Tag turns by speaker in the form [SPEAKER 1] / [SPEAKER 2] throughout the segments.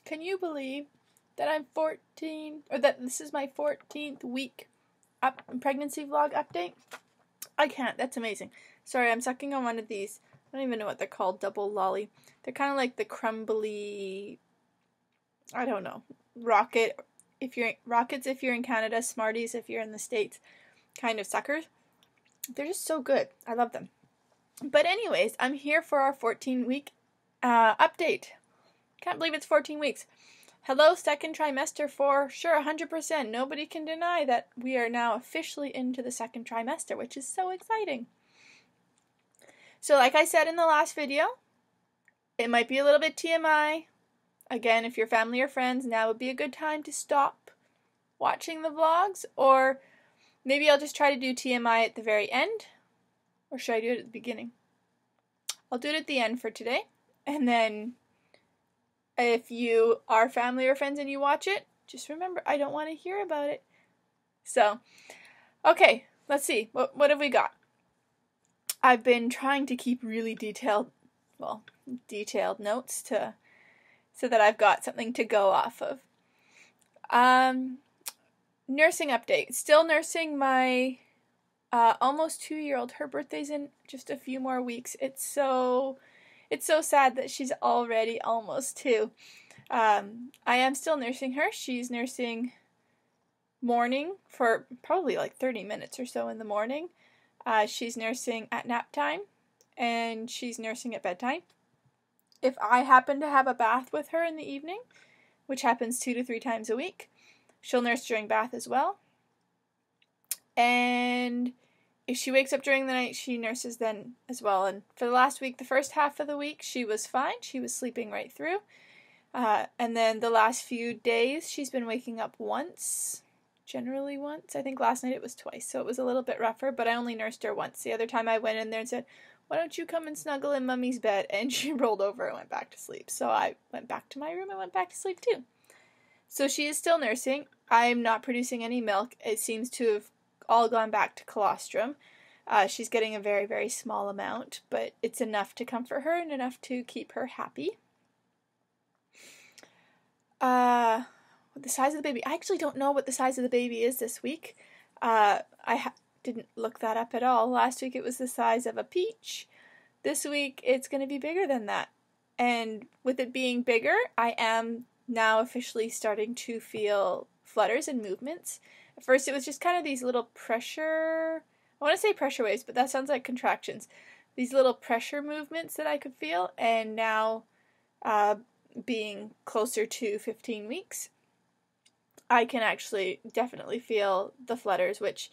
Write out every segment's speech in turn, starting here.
[SPEAKER 1] Can you believe that I'm 14, or that this is my 14th week pregnancy vlog update? I can't. That's amazing. Sorry, I'm sucking on one of these. I don't even know what they're called. Double lolly. They're kind of like the crumbly, I don't know, rockets if you're in Canada, Smarties if you're in the States, kind of suckers. They're just so good. I love them. But anyways, I'm here for our 14-week update. Can't believe it's 14 weeks. Hello, second trimester for sure, 100%. Nobody can deny that we are now officially into the second trimester, which is so exciting. So like I said in the last video, it might be a little bit TMI. Again, if you're family or friends, now would be a good time to stop watching the vlogs, or maybe I'll just try to do TMI at the very end, or should I do it at the beginning? I'll do it at the end for today, and then if you are family or friends and you watch it, just remember, I don't want to hear about it. So, okay, let's see. What have we got? I've been trying to keep really detailed notes so that I've got something to go off of. Nursing update. Still nursing my almost 2-year-old. Her birthday's in just a few more weeks. It's so sad that she's already almost 2. I am still nursing her. She's nursing morning for probably like 30 minutes or so in the morning. She's nursing at nap time, and she's nursing at bedtime. If I happen to have a bath with her in the evening, which happens 2 to 3 times a week, she'll nurse during bath as well. And if she wakes up during the night, she nurses then as well. And for the last week, the first half of the week, she was fine. She was sleeping right through. And then the last few days, she's been waking up once. Generally once. I think last night it was twice, so it was a little bit rougher, but I only nursed her once. The other time I went in there and said, "Why don't you come and snuggle in Mummy's bed?" And she rolled over and went back to sleep. So I went back to my room and went back to sleep too. So she is still nursing. I'm not producing any milk. It seems to have all gone back to colostrum. She's getting a very, very small amount, but it's enough to comfort her and enough to keep her happy. The size of the baby. I actually don't know what the size of the baby is this week. I didn't look that up at all. Last week it was the size of a peach. This week it's going to be bigger than that. And with it being bigger, I am now officially starting to feel flutters and movements. At first it was just kind of these little pressure, I want to say pressure waves, but that sounds like contractions. These little pressure movements that I could feel, and now being closer to 15 weeks, I can actually definitely feel the flutters, which,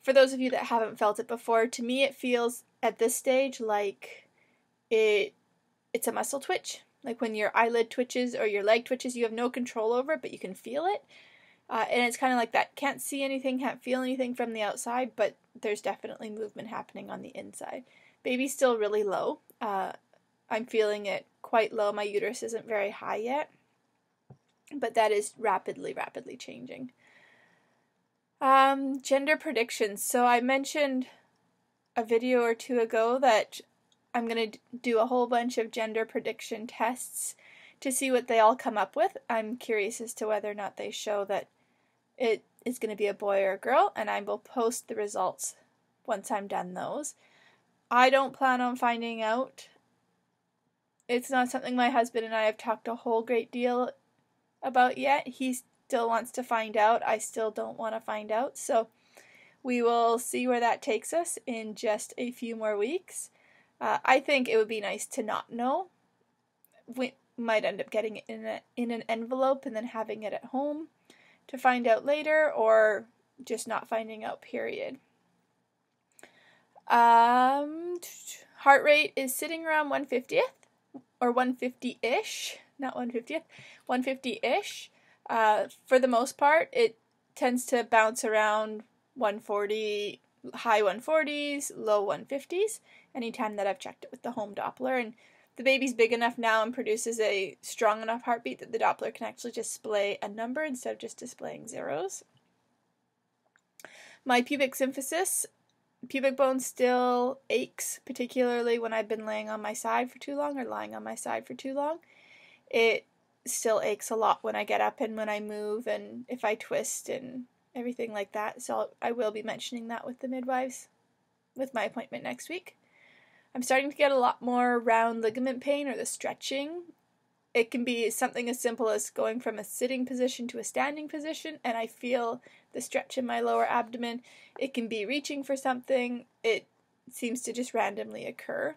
[SPEAKER 1] for those of you that haven't felt it before, to me it feels at this stage like it's a muscle twitch. Like when your eyelid twitches or your leg twitches, you have no control over it, but you can feel it. And it's kind of like that. Can't see anything, can't feel anything from the outside, but there's definitely movement happening on the inside. Baby's still really low. I'm feeling it quite low. My uterus isn't very high yet, but that is rapidly changing. Gender predictions. So I mentioned a video or two ago that I'm going to do a whole bunch of gender prediction tests to see what they all come up with. I'm curious as to whether or not they show that it is going to be a boy or a girl, and I will post the results once I'm done those. I don't plan on finding out. It's not something my husband and I have talked a whole great deal about yet. He still wants to find out. I still don't want to find out. So we will see where that takes us in just a few more weeks. I think it would be nice to not know. We might end up getting it in an envelope and then having it at home to find out later, or just not finding out, period. Heart rate is sitting around 150th, or 150-ish, not 150th, 150-ish. For the most part, it tends to bounce around 140, high 140s, low 150s, anytime that I've checked it with the home Doppler. And the baby's big enough now and produces a strong enough heartbeat that the Doppler can actually display a number instead of just displaying zeros. My pubic symphysis, pubic bone still aches, particularly when I've been laying on my side for too long or lying on my side for too long. It still aches a lot when I get up and when I move and if I twist and everything like that. So I will be mentioning that with the midwives with my appointment next week. I'm starting to get a lot more round ligament pain or the stretching. It can be something as simple as going from a sitting position to a standing position, and I feel the stretch in my lower abdomen. It can be reaching for something. It seems to just randomly occur.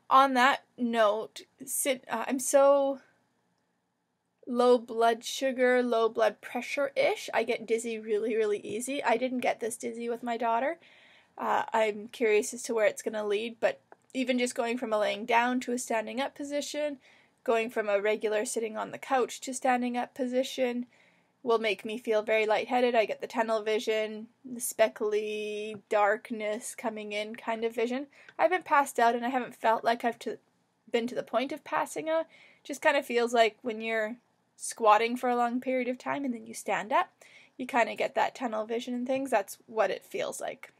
[SPEAKER 1] On that note, I'm so low blood sugar, low blood pressure-ish. I get dizzy really, really easy. I didn't get this dizzy with my daughter. I'm curious as to where it's going to lead, but even just going from a laying down to a standing up position, going from a regular sitting on the couch to standing up position will make me feel very lightheaded. I get the tunnel vision, the speckly darkness coming in kind of vision. I haven't passed out and I haven't felt like I've been to the point of passing out. Just kind of feels like when you're squatting for a long period of time and then you stand up, you kind of get that tunnel vision and things. That's what it feels like.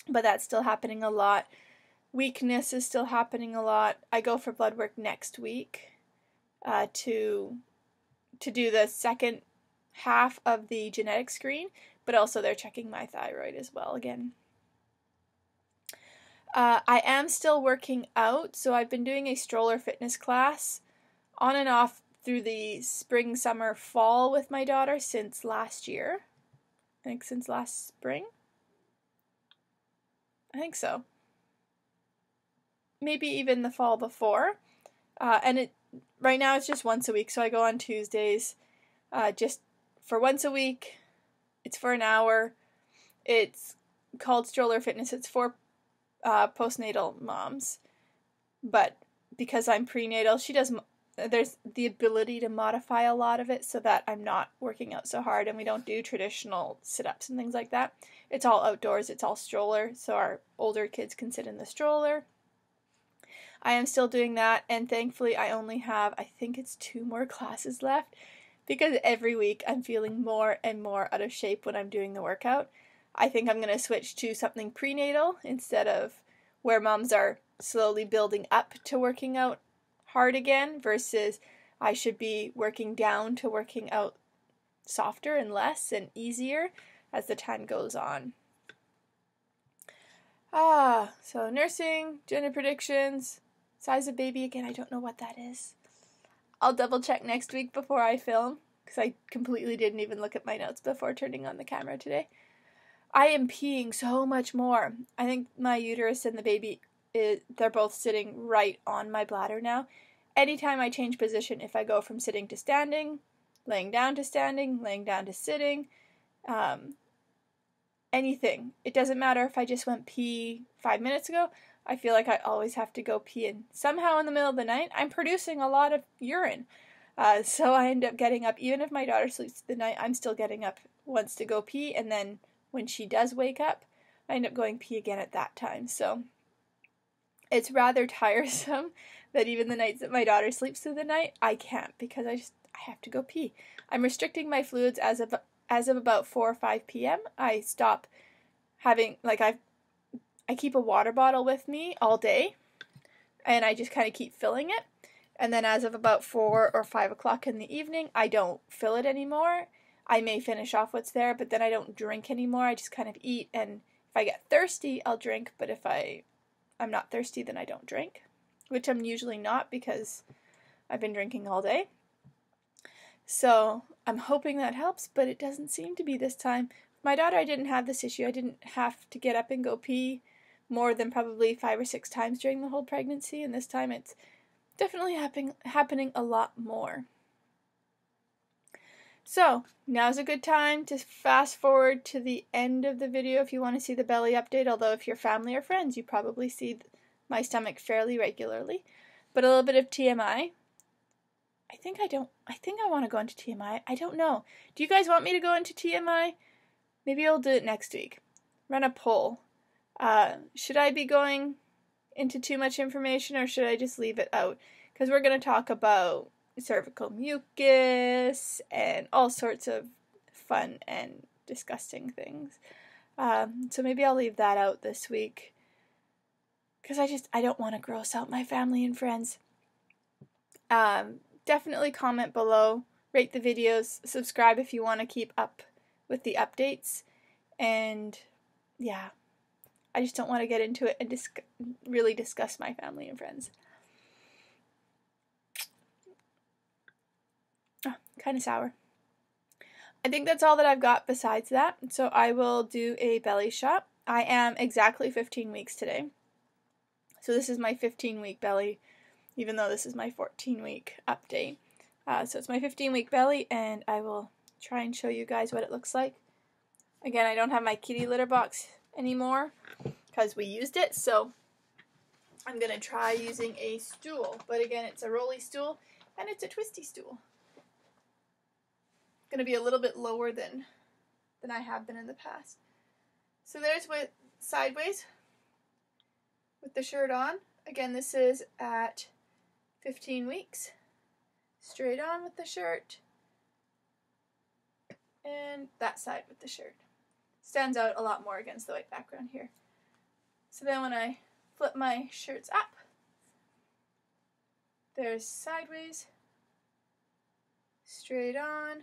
[SPEAKER 1] But that's still happening a lot. Weakness is still happening a lot. I go for blood work next week to do the second half of the genetic screen, but also they're checking my thyroid as well again. I am still working out, so I've been doing a stroller fitness class on and off through the spring, summer, fall with my daughter since last year. I think since last spring. I think so. Maybe even the fall before. And right now it's just once a week, so I go on Tuesdays just for once a week. It's for an hour. It's called Stroller Fitness. It's for postnatal moms. But because I'm prenatal, there's the ability to modify a lot of it so that I'm not working out so hard and we don't do traditional sit-ups and things like that. It's all outdoors. It's all stroller, so our older kids can sit in the stroller. I am still doing that, and thankfully I only have, I think it's 2 more classes left, because every week I'm feeling more and more out of shape when I'm doing the workout. I think I'm going to switch to something prenatal instead of where moms are slowly building up to working out hard again, versus I should be working down to working out softer and less and easier as the time goes on. So nursing, gender predictions, size of baby again, I don't know what that is. I'll double check next week before I film, because I completely didn't even look at my notes before turning on the camera today. I am peeing so much more. I think my uterus and the baby, they're both sitting right on my bladder now. Anytime I change position, if I go from sitting to standing, laying down to standing, laying down to sitting, anything. It doesn't matter if I just went pee 5 minutes ago. I feel like I always have to go pee, and somehow in the middle of the night, I'm producing a lot of urine. So I end up getting up, even if my daughter sleeps through the night, I'm still getting up once to go pee, and then when she does wake up, I end up going pee again at that time. So it's rather tiresome that even the nights that my daughter sleeps through the night, I can't, because I have to go pee. I'm restricting my fluids as of about 4 or 5 p.m. I stop having, I keep a water bottle with me all day, and I just kind of keep filling it. And then as of about 4 or 5 o'clock in the evening, I don't fill it anymore. I may finish off what's there, but then I don't drink anymore. I just kind of eat, and if I get thirsty, I'll drink, but if I'm not thirsty, then I don't drink, which I'm usually not because I've been drinking all day. So I'm hoping that helps, but it doesn't seem to be this time. With my daughter, I didn't have this issue. I didn't have to get up and go pee more than probably 5 or 6 times during the whole pregnancy, and this time it's definitely happening a lot more. So, now's a good time to fast forward to the end of the video if you want to see the belly update, although if you're family or friends, you probably see my stomach fairly regularly. But a little bit of TMI. I think I want to go into TMI. I don't know. Do you guys want me to go into TMI? Maybe I'll do it next week. Run a poll. Should I be going into too much information, or should I just leave it out? Because we're going to talk about cervical mucus and all sorts of fun and disgusting things. So maybe I'll leave that out this week, because I don't want to gross out my family and friends. definitely comment below, rate the videos, subscribe if you want to keep up with the updates, and yeah, I just don't want to get into it and really discuss my family and friends. Kind of sour. I think that's all that I've got besides that, so I will do a belly shot. I am exactly 15 weeks today, so this is my 15-week belly, even though this is my 14-week update. So it's my 15-week belly, and I will try and show you guys what it looks like. Again, I don't have my kitty litter box anymore because we used it, so I'm going to try using a stool. But again, it's a rolly stool, and it's a twisty stool. Going to be a little bit lower than I have been in the past. So there's with sideways with the shirt on. Again, this is at 15 weeks. Straight on with the shirt. And that side with the shirt. Stands out a lot more against the white background here. So then when I flip my shirts up, there's sideways, straight on.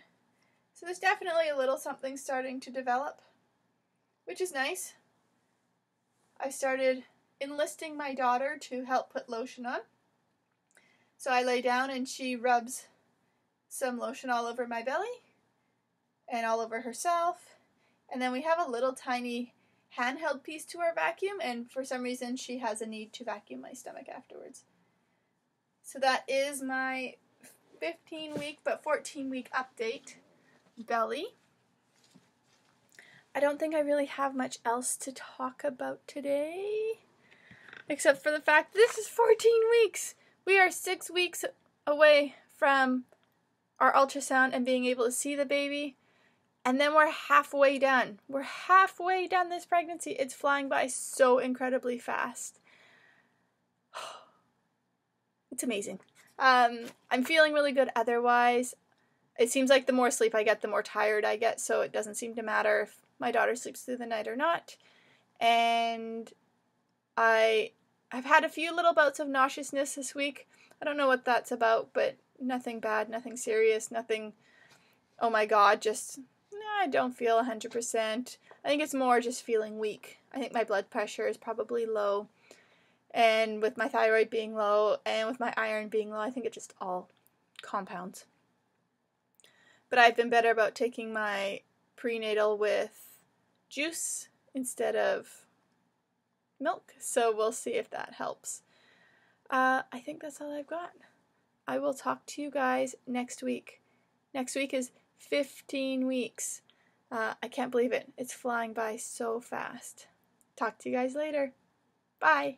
[SPEAKER 1] So there's definitely a little something starting to develop, which is nice. I started enlisting my daughter to help put lotion on. So I lay down and she rubs some lotion all over my belly and all over herself. And then we have a little tiny handheld piece to our vacuum, and for some reason she has a need to vacuum my stomach afterwards. So that is my 15-week but 14-week update belly. I don't think I really have much else to talk about today, except for the fact this is 14 weeks. We are 6 weeks away from our ultrasound and being able to see the baby, and then we're halfway done. We're halfway done this pregnancy. It's flying by so incredibly fast. It's amazing. I'm feeling really good otherwise. It seems like the more sleep I get, the more tired I get, so it doesn't seem to matter if my daughter sleeps through the night or not. And I've had a few little bouts of nauseousness this week. I don't know what that's about, but nothing bad, nothing serious, nothing, oh my god, just, I don't feel 100%. I think it's more just feeling weak. I think my blood pressure is probably low, and with my thyroid being low, and with my iron being low, I think it just all compounds. But I've been better about taking my prenatal with juice instead of milk, so we'll see if that helps. I think that's all I've got. I will talk to you guys next week. Next week is 15 weeks. I can't believe it. It's flying by so fast. Talk to you guys later. Bye.